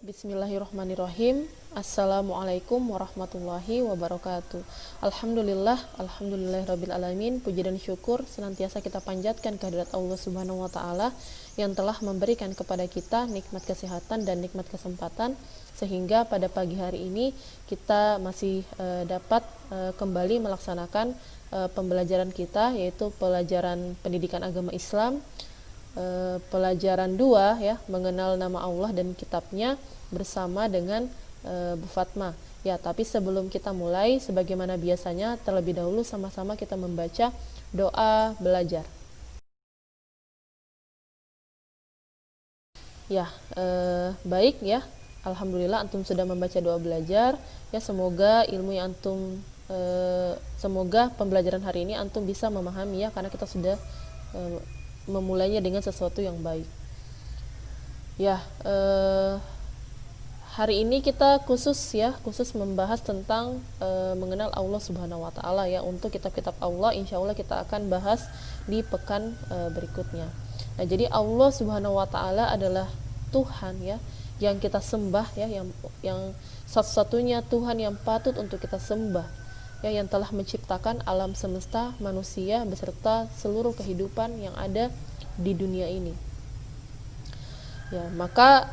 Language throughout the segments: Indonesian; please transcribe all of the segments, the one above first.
Bismillahirrahmanirrahim. Assalamualaikum warahmatullahi wabarakatuh. Alhamdulillahirabbil alamin. Puji dan syukur senantiasa kita panjatkan kehadirat Allah Subhanahu wa taala yang telah memberikan kepada kita nikmat kesehatan dan nikmat kesempatan sehingga pada pagi hari ini kita masih dapat kembali melaksanakan pembelajaran kita, yaitu pelajaran pendidikan agama Islam, pelajaran 2 ya, mengenal nama Allah dan kitabnya bersama dengan Bu Fatma. Ya, tapi sebelum kita mulai, sebagaimana biasanya, terlebih dahulu sama-sama kita membaca doa belajar. Ya, baik ya. Alhamdulillah antum sudah membaca doa belajar. Ya, semoga ilmu yang antum semoga pembelajaran hari ini antum bisa memahami ya, karena kita sudah memulainya dengan sesuatu yang baik. Ya, hari ini kita khusus membahas tentang mengenal Allah Subhanahu wa taala ya. Untuk kitab-kitab Allah insya Allah kita akan bahas di pekan berikutnya. Nah, jadi Allah Subhanahu wa taala adalah Tuhan ya, yang kita sembah ya, yang satu-satunya Tuhan yang patut untuk kita sembah ya, yang telah menciptakan alam semesta, manusia beserta seluruh kehidupan yang ada di dunia ini. Ya, maka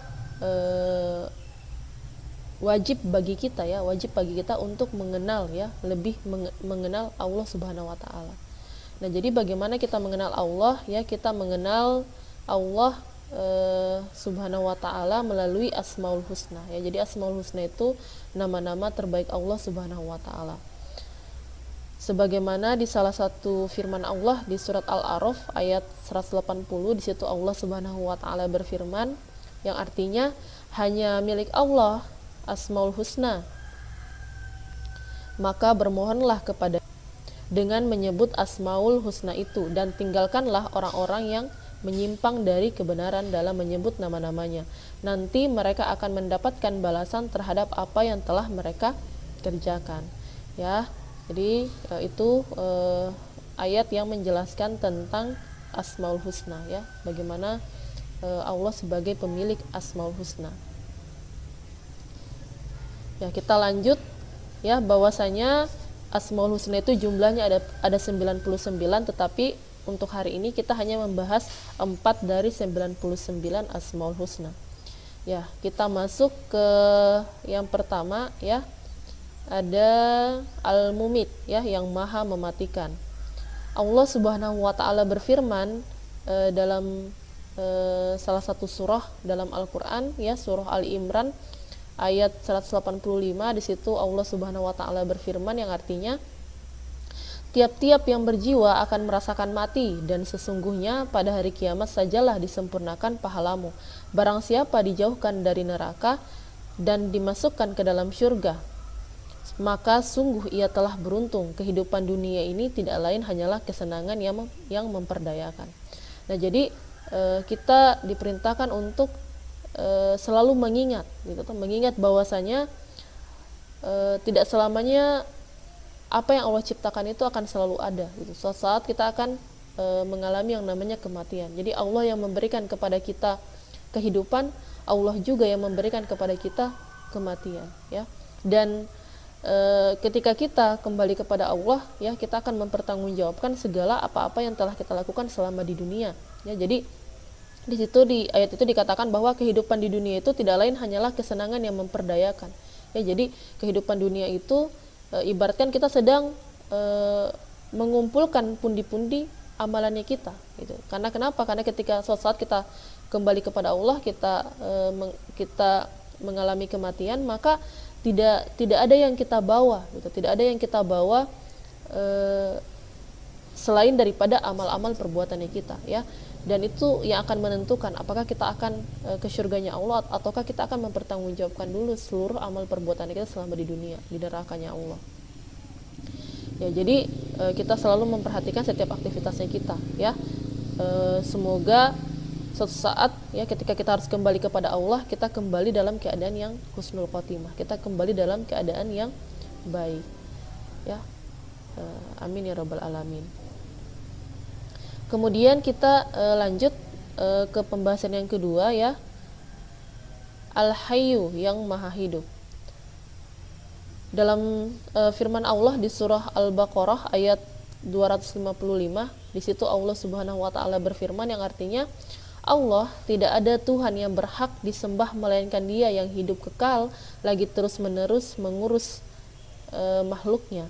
wajib bagi kita untuk mengenal ya, lebih mengenal Allah Subhanahu wa taala. Nah, jadi bagaimana kita mengenal Allah ya? Kita mengenal Allah Subhanahu wa taala melalui Asmaul Husna ya. Jadi Asmaul Husna itu nama-nama terbaik Allah Subhanahu wa taala. Sebagaimana di salah satu firman Allah di surat Al-A'raf ayat 180, di situ Allah Subhanahu wa taala berfirman yang artinya hanya milik Allah Asmaul Husna, maka bermohonlah kepada dengan menyebut Asmaul Husna itu, dan tinggalkanlah orang-orang yang menyimpang dari kebenaran dalam menyebut nama-namanya. Nanti mereka akan mendapatkan balasan terhadap apa yang telah mereka kerjakan ya. Jadi itu ayat yang menjelaskan tentang Asmaul Husna ya, bagaimana Allah sebagai pemilik Asmaul Husna. Ya, kita lanjut ya, bahwasanya Asmaul Husna itu jumlahnya ada 99, tetapi untuk hari ini kita hanya membahas 4 dari 99 Asmaul Husna. Ya, kita masuk ke yang pertama ya. Ada Al-Mumit ya, yang Maha Mematikan. Allah Subhanahu wa taala berfirman dalam salah satu surah dalam Al-Qur'an ya, surah Ali Imran ayat 185. Di situ Allah Subhanahu wa taala berfirman yang artinya tiap-tiap yang berjiwa akan merasakan mati, dan sesungguhnya pada hari kiamat sajalah disempurnakan pahalamu. Barang siapa dijauhkan dari neraka dan dimasukkan ke dalam syurga, maka sungguh ia telah beruntung. Kehidupan dunia ini tidak lain hanyalah kesenangan yang memperdayakan. Nah, jadi kita diperintahkan untuk selalu mengingat bahwasanya tidak selamanya apa yang Allah ciptakan itu akan selalu ada gitu. Suatu saat kita akan mengalami yang namanya kematian. Jadi Allah yang memberikan kepada kita kehidupan, Allah juga yang memberikan kepada kita kematian ya. Dan ketika kita kembali kepada Allah ya, kita akan mempertanggungjawabkan segala apa-apa yang telah kita lakukan selama di dunia ya. Jadi di situ, di ayat itu dikatakan bahwa kehidupan di dunia itu tidak lain hanyalah kesenangan yang memperdayakan ya. Jadi kehidupan dunia itu ibaratkan kita sedang mengumpulkan pundi-pundi amalannya kita gitu. Karena kenapa? Karena ketika suatu saat kita kembali kepada Allah, kita mengalami kematian, maka tidak ada yang kita bawa gitu. Tidak ada yang kita bawa selain daripada amal-amal perbuatannya kita ya. Dan itu yang akan menentukan apakah kita akan ke surganya Allah, ataukah kita akan mempertanggungjawabkan dulu seluruh amal perbuatan kita selama di dunia, di nerakanya Allah ya. Jadi kita selalu memperhatikan setiap aktivitasnya kita ya. Semoga suatu saat ya, ketika kita harus kembali kepada Allah, kita kembali dalam keadaan yang husnul khotimah, kita kembali dalam keadaan yang baik ya. Amin ya rabbal alamin. Kemudian kita lanjut ke pembahasan yang kedua ya. Al-Hayyu, yang maha hidup. Dalam firman Allah di surah Al-Baqarah ayat 255, di situ Allah Subhanahu wa taala berfirman yang artinya Allah tidak ada Tuhan yang berhak disembah melainkan Dia yang hidup kekal lagi terus-menerus mengurus makhluknya,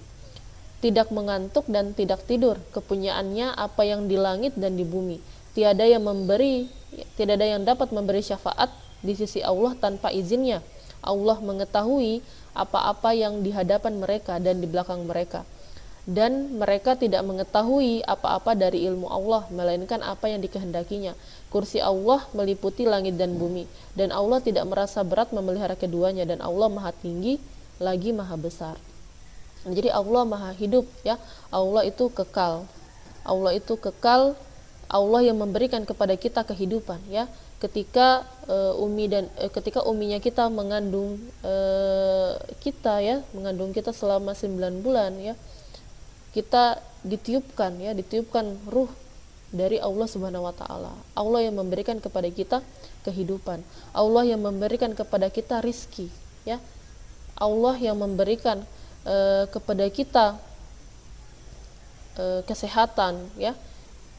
tidak mengantuk dan tidak tidur, kepunyaannya apa yang di langit dan di bumi. Tiada ada yang dapat memberi syafaat di sisi Allah tanpa izinnya. Allah mengetahui apa-apa yang di hadapan mereka dan di belakang mereka, dan mereka tidak mengetahui apa-apa dari ilmu Allah melainkan apa yang dikehendakinya. Kursi Allah meliputi langit dan bumi, dan Allah tidak merasa berat memelihara keduanya, dan Allah maha tinggi lagi maha besar. Jadi Allah maha hidup, ya. Allah itu kekal. Allah itu kekal. Allah yang memberikan kepada kita kehidupan, ya. Ketika ketika uminya kita mengandung kita, ya, mengandung kita selama 9 bulan, ya, kita ditiupkan ruh dari Allah Subhanahu wa taala. Allah yang memberikan kepada kita kehidupan. Allah yang memberikan kepada kita rizki, ya. Allah yang memberikan kepada kita kesehatan, ya,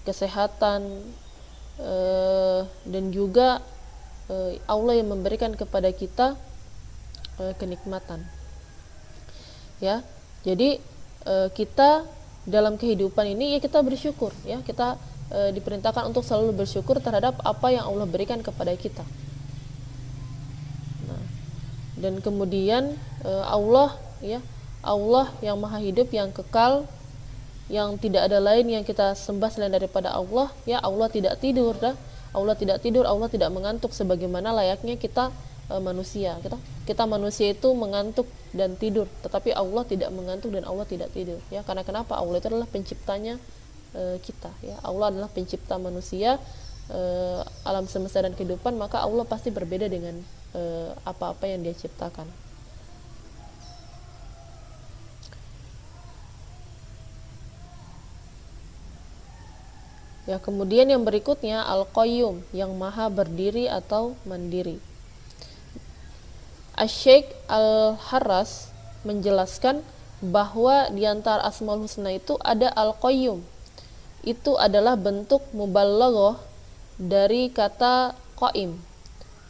kesehatan, dan juga Allah yang memberikan kepada kita kenikmatan, ya. Jadi kita dalam kehidupan ini, ya, kita bersyukur, ya, kita diperintahkan untuk selalu bersyukur terhadap apa yang Allah berikan kepada kita. Nah, dan kemudian Allah, ya, Allah yang maha hidup, yang kekal, yang tidak ada lain yang kita sembah selain daripada Allah, ya. Allah tidak tidur, Allah tidak tidur, Allah tidak mengantuk sebagaimana layaknya kita manusia. Kita manusia itu mengantuk dan tidur, tetapi Allah tidak mengantuk dan Allah tidak tidur, ya. Karena kenapa? Allah itu adalah penciptanya kita, ya. Allah adalah pencipta manusia, alam semesta dan kehidupan, maka Allah pasti berbeda dengan apa-apa yang Dia ciptakan. Ya, kemudian yang berikutnya Al-Qayyum, yang maha berdiri atau mandiri. Asy-Syaikh Al-Harras menjelaskan bahwa di antara Asmaul Husna itu ada Al-Qayyum. Itu adalah bentuk mubalaghah dari kata qaim,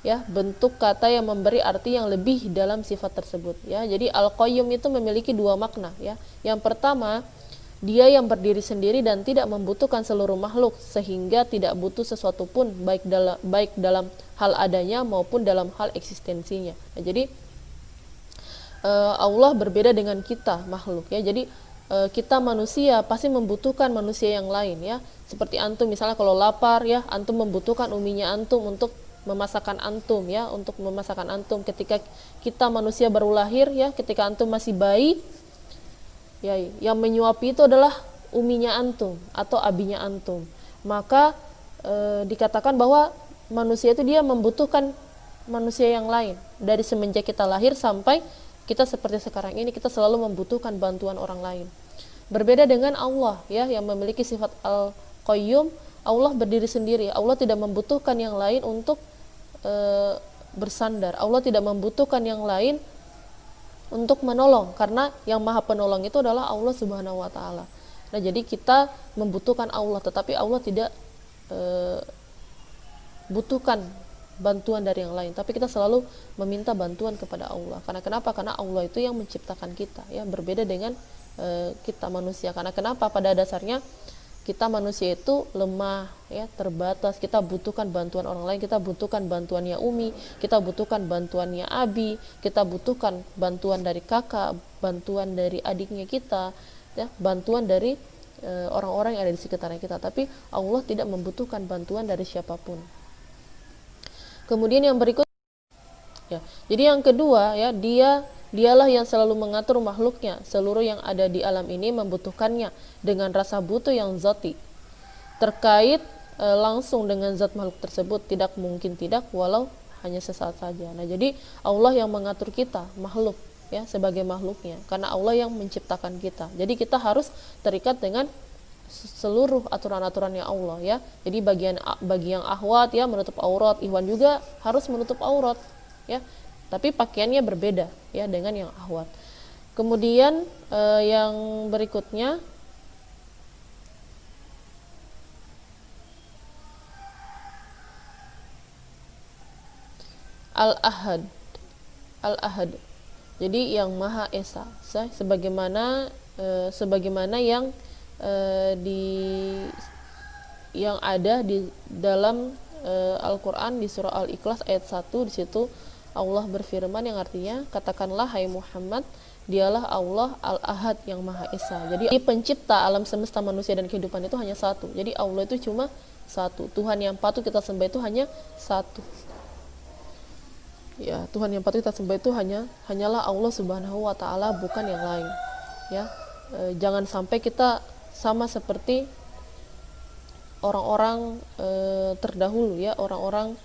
ya, bentuk kata yang memberi arti yang lebih dalam sifat tersebut, ya. Jadi Al-Qayyum itu memiliki dua makna, ya. Yang pertama, Dia yang berdiri sendiri dan tidak membutuhkan seluruh makhluk, sehingga tidak butuh sesuatu pun, baik dalam hal adanya maupun dalam hal eksistensinya. Nah, jadi Allah berbeda dengan kita makhluk, ya. Jadi kita manusia pasti membutuhkan manusia yang lain, ya. Seperti antum misalnya kalau lapar, ya, antum membutuhkan uminya antum untuk memasakkan antum, ya, untuk memasakkan antum. Ketika kita manusia baru lahir, ya, ketika antum masih bayi, ya, yang menyuapi itu adalah uminya antum atau abinya antum. Maka dikatakan bahwa manusia itu dia membutuhkan manusia yang lain. Dari semenjak kita lahir sampai kita seperti sekarang ini, kita selalu membutuhkan bantuan orang lain. Berbeda dengan Allah, ya, yang memiliki sifat Al-Qayyum. Allah berdiri sendiri. Allah tidak membutuhkan yang lain untuk bersandar. Allah tidak membutuhkan yang lain untuk menolong, karena yang maha penolong itu adalah Allah Subhanahu wa taala. Nah, jadi kita membutuhkan Allah, tetapi Allah tidak butuhkan bantuan dari yang lain, tapi kita selalu meminta bantuan kepada Allah. Karena kenapa? Karena Allah itu yang menciptakan kita, ya, berbeda dengan kita manusia. Karena kenapa? Pada dasarnya kita manusia itu lemah, ya, terbatas. Kita butuhkan bantuan orang lain, kita butuhkan bantuannya Umi, kita butuhkan bantuannya Abi, kita butuhkan bantuan dari kakak, bantuan dari adiknya kita, ya, bantuan dari orang-orang yang ada di sekitarnya kita. Tapi Allah tidak membutuhkan bantuan dari siapapun. Kemudian yang berikut, ya, jadi yang kedua, ya, Dialah yang selalu mengatur makhluknya. Seluruh yang ada di alam ini membutuhkannya dengan rasa butuh yang zati. Terkait langsung dengan zat makhluk tersebut, tidak mungkin tidak, walau hanya sesaat saja. Nah, jadi Allah yang mengatur kita, makhluk, ya, sebagai makhluknya. Karena Allah yang menciptakan kita. Jadi kita harus terikat dengan seluruh aturan-aturannya Allah, ya. Jadi bagi yang ahwat, ya, menutup aurat, ikhwan juga harus menutup aurat. ya. Tapi pakaiannya berbeda ya dengan yang ahwat. Kemudian yang berikutnya al-ahad. Al-ahad. Jadi yang Maha Esa, sebagaimana yang ada di dalam Al-Qur'an di surah Al-Ikhlas ayat 1. Di situ Allah berfirman yang artinya, katakanlah hai Muhammad, dialah Allah Al-Ahad yang Maha Esa. Jadi pencipta alam semesta, manusia dan kehidupan itu hanya satu. Jadi Allah itu cuma satu. Tuhan yang patut kita sembah itu hanya satu. Ya, Tuhan yang patut kita sembah itu hanyalah Allah Subhanahu wa taala, bukan yang lain. Ya. Jangan sampai kita sama seperti orang-orang terdahulu ya, orang-orang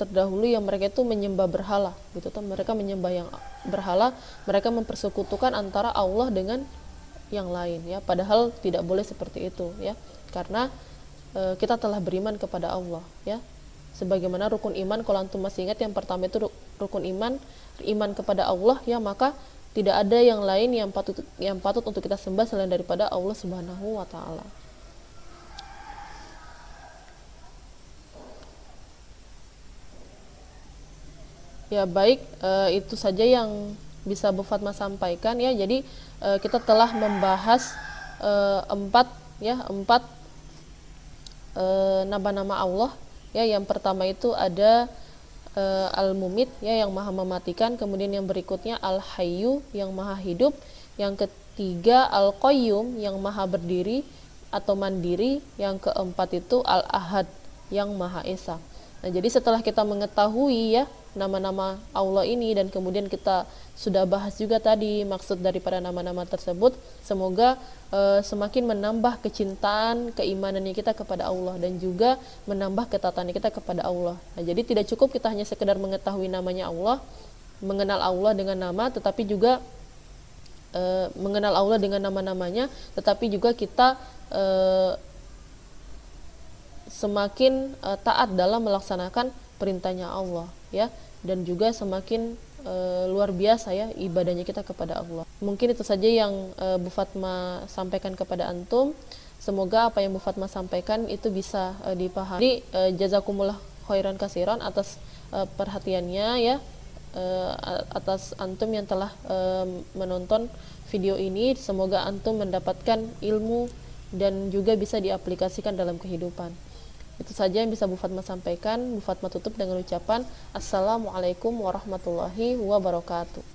terdahulu yang mereka itu menyembah berhala gitu. Mereka menyembah yang berhala, mereka mempersekutukan antara Allah dengan yang lain ya, padahal tidak boleh seperti itu ya, karena kita telah beriman kepada Allah ya. Sebagaimana rukun iman, kalau antum masih ingat, yang pertama itu rukun iman kepada Allah ya, maka tidak ada yang lain yang patut untuk kita sembah selain daripada Allah Subhanahu wa taala. Ya baik, itu saja yang bisa Bu Fatma sampaikan ya. Jadi kita telah membahas empat nama-nama Allah ya. Yang pertama itu ada Al-Mumit ya, yang maha mematikan. Kemudian yang berikutnya Al-Hayyu, yang maha hidup. Yang ketiga Al-Qayyum, yang maha berdiri atau mandiri. Yang keempat itu Al-Ahad, yang maha esa. Nah, jadi setelah kita mengetahui ya nama-nama Allah ini, dan kemudian kita sudah bahas juga tadi maksud daripada nama-nama tersebut, semoga semakin menambah kecintaan, keimanannya kita kepada Allah, dan juga menambah ketaatannya kita kepada Allah. Nah, jadi tidak cukup kita hanya sekedar mengetahui namanya Allah, mengenal Allah dengan nama, tetapi juga mengenal Allah dengan nama-namanya, tetapi juga kita semakin taat dalam melaksanakan perintahnya Allah ya, dan juga semakin luar biasa ya ibadahnya kita kepada Allah. Mungkin itu saja yang Bu Fatma sampaikan kepada antum. Semoga apa yang Bu Fatma sampaikan itu bisa dipahami. Jazakumullah khairan kasiran atas perhatiannya ya, atas antum yang telah menonton video ini. Semoga antum mendapatkan ilmu dan juga bisa diaplikasikan dalam kehidupan. Itu saja yang bisa Bu Fatma sampaikan. Bu Fatma tutup dengan ucapan Assalamualaikum warahmatullahi wabarakatuh.